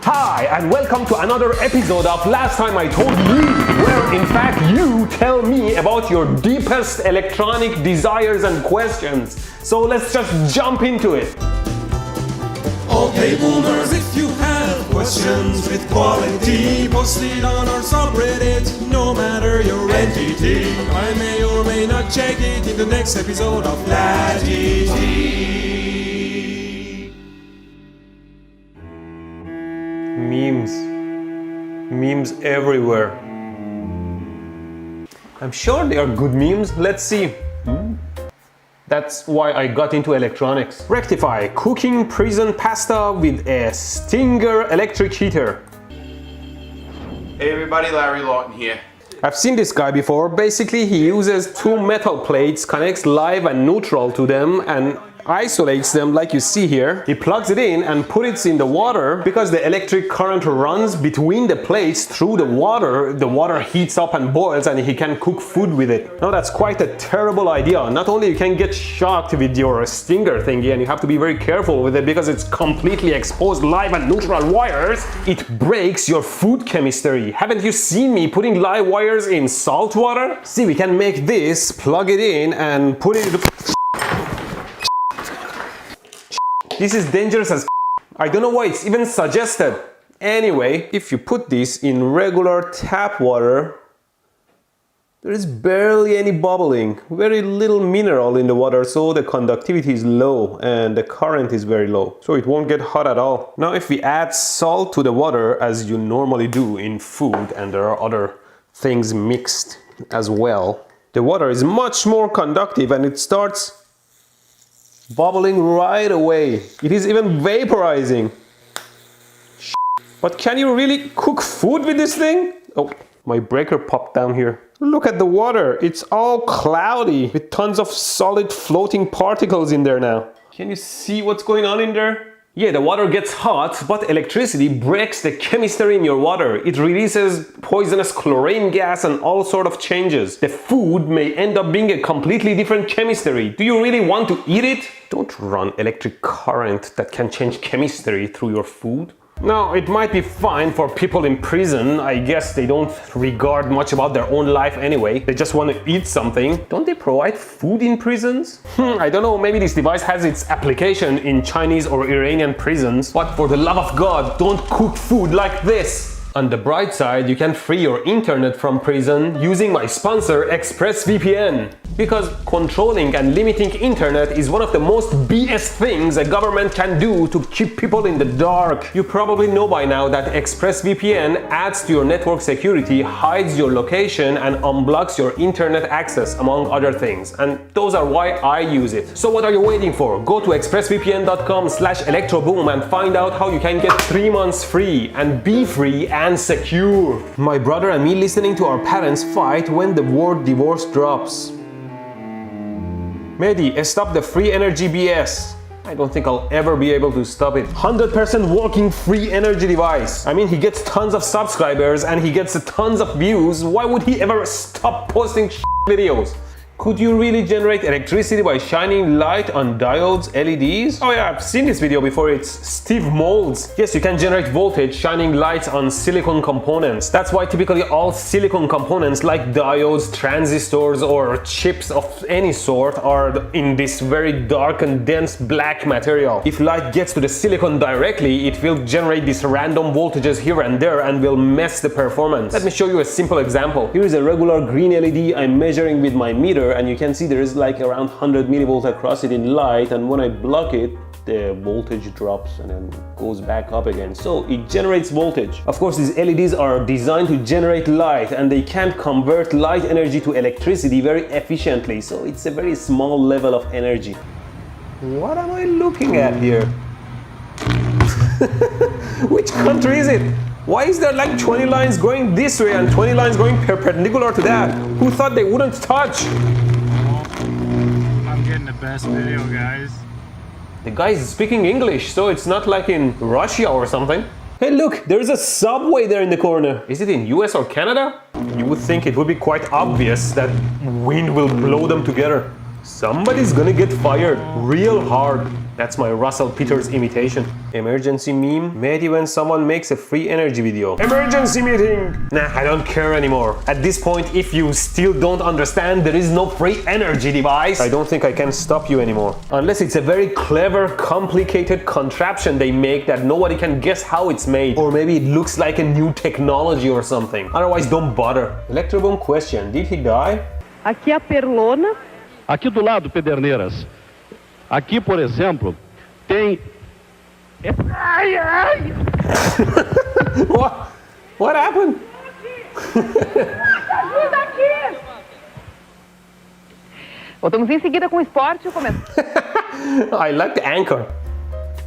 Hi, and welcome to another episode of Last Time I Told You, where in fact you tell me about your deepest electronic desires and questions. So let's just jump into it. Okay, boomers, if you have questions with quality, post it on our subreddit, no matter your entity. I may or may not check it in the next episode of LATITY. Memes everywhere. I'm sure they are good memes. Let's see. That's why I got into electronics. Rectify cooking prison pasta with a Stinger electric heater. Hey everybody, Larry Lawton here. I've seen this guy before. Basically, he uses two metal plates, connects live and neutral to them, and isolates them like you see here. He plugs it in and puts it in the water. Because the electric current runs between the plates through the water heats up and boils and he can cook food with it. Now that's quite a terrible idea. Not only you can get shocked with your Stinger thingy and you have to be very careful with it because it's completely exposed live and neutral wires, it breaks your food chemistry. Haven't you seen me putting live wires in salt water? See, we can make this, plug it in and put it. This is dangerous as I don't know why it's even suggested. Anyway, if you put this in regular tap water, there is barely any bubbling, very little mineral in the water, so the conductivity is low and the current is very low, so it won't get hot at all. Now if we add salt to the water as you normally do in food, and there are other things mixed as well, the water is much more conductive and it starts bubbling right away. It is even vaporizing. But can you really cook food with this thing? Oh, my breaker popped down here. Look at the water. It's all cloudy with tons of solid floating particles in there now. Can you see what's going on in there? Yeah, the water gets hot, but electricity breaks the chemistry in your water. It releases poisonous chlorine gas and all sort of changes. The food may end up being a completely different chemistry. Do you really want to eat it? Don't run electric current that can change chemistry through your food. Now, it might be fine for people in prison. I guess they don't regard much about their own life anyway. They just want to eat something. Don't they provide food in prisons? I don't know, maybe this device has its application in Chinese or Iranian prisons. But for the love of God, don't cook food like this. On the bright side, you can free your internet from prison using my sponsor ExpressVPN. Because controlling and limiting internet is one of the most BS things a government can do to keep people in the dark. You probably know by now that ExpressVPN adds to your network security, hides your location and unblocks your internet access, among other things. And those are why I use it. So what are you waiting for? Go to expressvpn.com/electroboom and find out how you can get 3 months free and be free and secure. My brother and me listening to our parents fight when the word divorce drops. Mehdi, stop the free energy BS. I don't think I'll ever be able to stop it. 100% working free energy device. I mean, he gets tons of subscribers and he gets tons of views. Why would he ever stop posting videos? Could you really generate electricity by shining light on diodes, LEDs? Oh yeah, I've seen this video before. It's Steve Molds. Yes, you can generate voltage shining lights on silicon components. That's why typically all silicon components like diodes, transistors, or chips of any sort are in this very dark and dense black material. If light gets to the silicon directly, it will generate these random voltages here and there and will mess the performance. Let me show you a simple example. Here is a regular green LED I'm measuring with my meter, and you can see there is like around 100 millivolts across it in light, and when I block it, the voltage drops and then goes back up again. So it generates voltage. Of course, these LEDs are designed to generate light and they can't convert light energy to electricity very efficiently. So it's a very small level of energy. What am I looking at here? Which country is it? Why is there like 20 lines going this way and 20 lines going perpendicular to that? Who thought they wouldn't touch? I'm getting the best video, guys. The guy is speaking English, so it's not like in Russia or something. Hey look, there's a subway there in the corner. Is it in US or Canada? You would think it would be quite obvious that wind will blow them together. Somebody's gonna get fired real hard. That's my Russell Peters imitation. Emergency meme? Maybe when someone makes a free energy video. Emergency meeting! Nah, I don't care anymore. At this point, if you still don't understand, there is no free energy device. I don't think I can stop you anymore. Unless it's a very clever, complicated contraption they make that nobody can guess how it's made. Or maybe it looks like a new technology or something. Otherwise, don't bother. ElectroBOOM question, did he die? Aqui a perlona. Aqui do lado, Pederneiras. Aqui, por exemplo, tem... Ai, ai! What happened? Ajuda aqui! Voltamos em seguida com o esporte e o comentário. I like the anchor.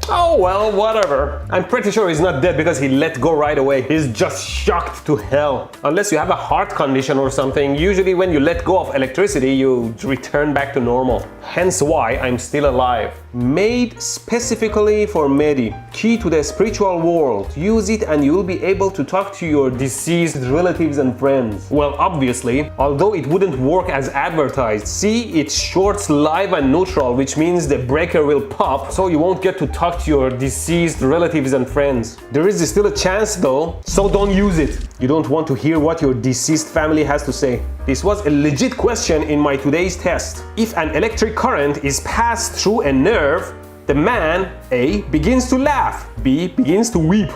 Oh well, whatever. I'm pretty sure he's not dead because he let go right away. He's just shocked to hell. Unless you have a heart condition or something, usually when you let go of electricity, you return back to normal. Hence why I'm still alive. Made specifically for Mehdi. Key to the spiritual world. Use it and you'll be able to talk to your deceased relatives and friends. Well, obviously, although it wouldn't work as advertised. See, it's shorts live and neutral, which means the breaker will pop, so you won't get to talk to your deceased relatives and friends. There is still a chance though, so don't use it. You don't want to hear what your deceased family has to say. This was a legit question in my today's test. If an electric current is passed through a nerve, the man, A, begins to laugh, B, begins to weep,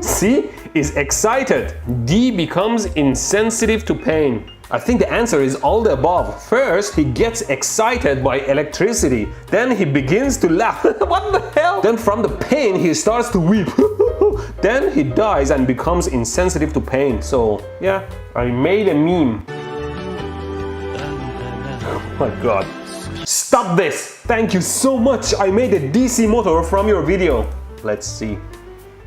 C, is excited, D, becomes insensitive to pain. I think the answer is all the above. First, he gets excited by electricity. Then he begins to laugh. What the hell? Then from the pain, he starts to weep. Then he dies and becomes insensitive to pain. So, yeah, I made a meme. Oh my god. Stop this! Thank you so much. I made a DC motor from your video. Let's see.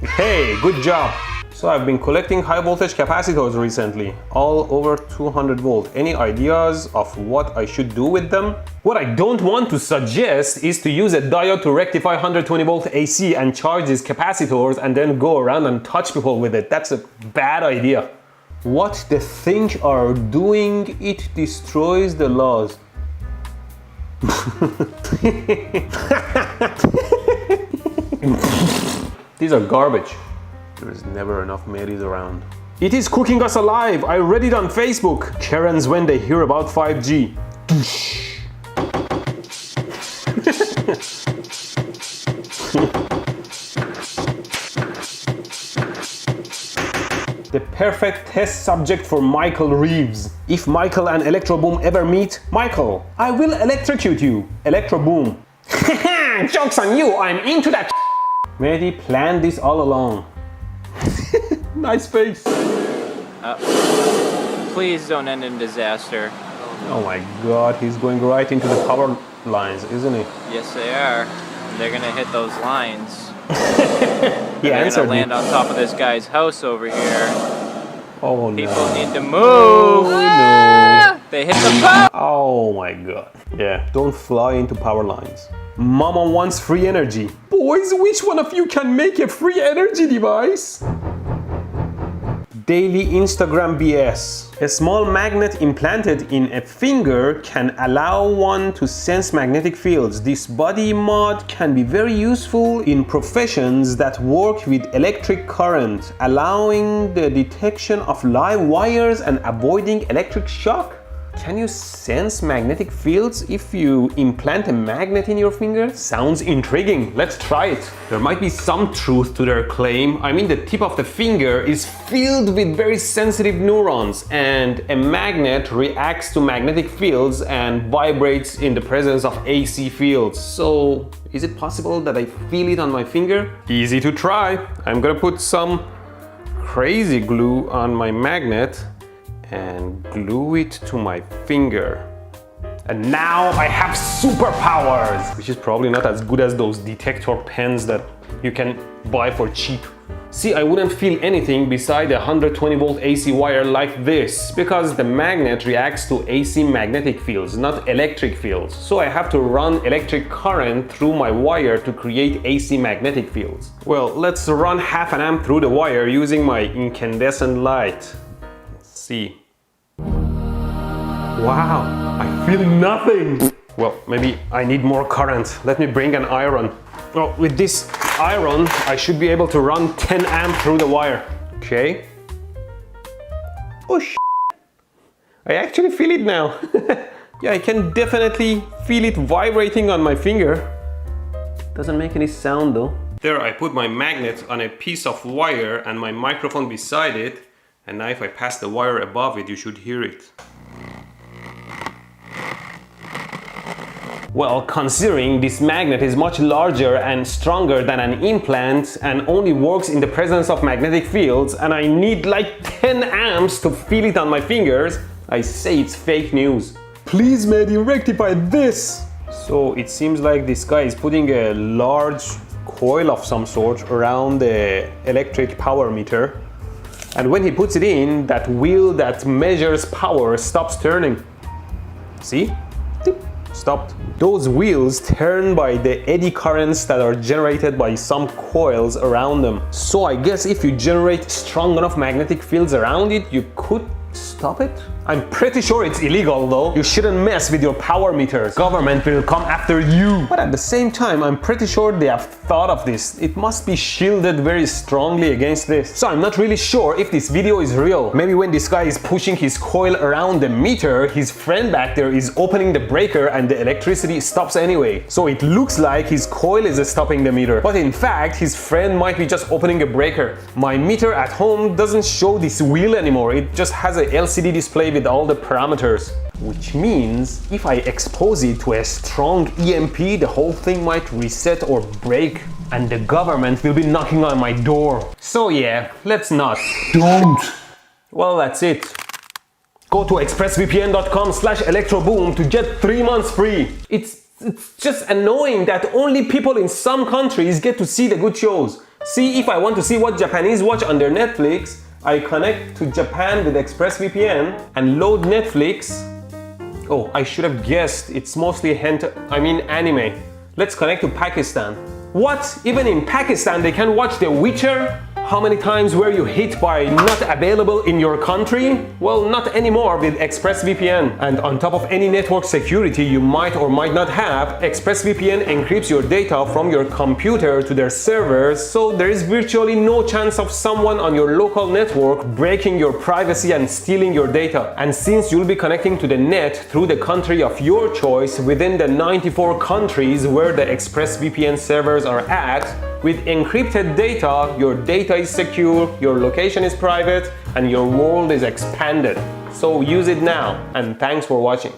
Hey, good job. So I've been collecting high voltage capacitors recently, all over 200 volt. Any ideas of what I should do with them? What I don't want to suggest is to use a diode to rectify 120 volt AC and charge these capacitors and then go around and touch people with it. That's a bad idea. What the thing are doing, it destroys the laws. These are garbage. There is never enough Marys around. It is cooking us alive. I read it on Facebook. Karens when they hear about 5G. The perfect test subject for Michael Reeves. If Michael and ElectroBOOM ever meet, Michael, I will electrocute you. ElectroBOOM. Joke's on you, I'm into that. Mehdi planned this all along. Nice face. Please don't end in disaster. Oh my god, he's going right into the power lines, isn't he? Yes, they are. They're gonna hit those lines. He They're answered gonna land me. on top of this guy's house over here. Oh no. People need to move. No. They hit the power. Oh my god. Yeah, don't fly into power lines. Mama wants free energy. Boys, which one of you can make a free energy device? Daily Instagram BS. A small magnet implanted in a finger can allow one to sense magnetic fields. This body mod can be very useful in professions that work with electric current, allowing the detection of live wires and avoiding electric shock. Can you sense magnetic fields if you implant a magnet in your finger? Sounds intriguing. Let's try it. There might be some truth to their claim. I mean, the tip of the finger is filled with very sensitive neurons, and a magnet reacts to magnetic fields and vibrates in the presence of AC fields. So, is it possible that I feel it on my finger? Easy to try. I'm gonna put some crazy glue on my magnet and glue it to my finger. And now I have superpowers! Which is probably not as good as those detector pens that you can buy for cheap. See, I wouldn't feel anything beside a 120 volt AC wire like this, because the magnet reacts to AC magnetic fields, not electric fields. So I have to run electric current through my wire to create AC magnetic fields. Well, let's run half an amp through the wire using my incandescent light. See. Wow, I feel nothing. Well, maybe I need more current. Let me bring an iron. Well, with this iron, I should be able to run 10 amp through the wire. Okay. Oh, I actually feel it now. Yeah, I can definitely feel it vibrating on my finger. Doesn't make any sound though. There, I put my magnet on a piece of wire and my microphone beside it. And now if I pass the wire above it, you should hear it. Well, considering this magnet is much larger and stronger than an implant and only works in the presence of magnetic fields, and I need like 10 amps to feel it on my fingers, I say it's fake news. Please, Mehdi, rectify this! So it seems like this guy is putting a large coil of some sort around the electric power meter. And when he puts it in, that wheel that measures power stops turning. See? Tip. Stopped. Those wheels turn by the eddy currents that are generated by some coils around them. So I guess if you generate strong enough magnetic fields around it, you could stop it? I'm pretty sure it's illegal though. You shouldn't mess with your power meters. Government will come after you. But at the same time, I'm pretty sure they have thought of this. It must be shielded very strongly against this. So I'm not really sure if this video is real. Maybe when this guy is pushing his coil around the meter, his friend back there is opening the breaker and the electricity stops anyway. So it looks like his coil is stopping the meter. But in fact, his friend might be just opening a breaker. My meter at home doesn't show this wheel anymore. It just has a LCD display with all the parameters, which means if I expose it to a strong EMP, the whole thing might reset or break and the government will be knocking on my door. So yeah, let's not. Don't. Well, that's it. Go to expressvpn.com/electroboom to get 3 months free. It's just annoying that only people in some countries get to see the good shows. See, if I want to see what Japanese watch on their Netflix, I connect to Japan with ExpressVPN and load Netflix. Oh, I should have guessed. It's mostly anime. Let's connect to Pakistan. What? Even in Pakistan they can watch The Witcher? How many times were you hit by not available in your country? Well, not anymore with ExpressVPN. And on top of any network security you might or might not have, ExpressVPN encrypts your data from your computer to their servers, so there is virtually no chance of someone on your local network breaking your privacy and stealing your data. And since you'll be connecting to the net through the country of your choice within the 94 countries where the ExpressVPN servers are at, with encrypted data, your data is secure, your location is private, and your world is expanded. So use it now, and thanks for watching.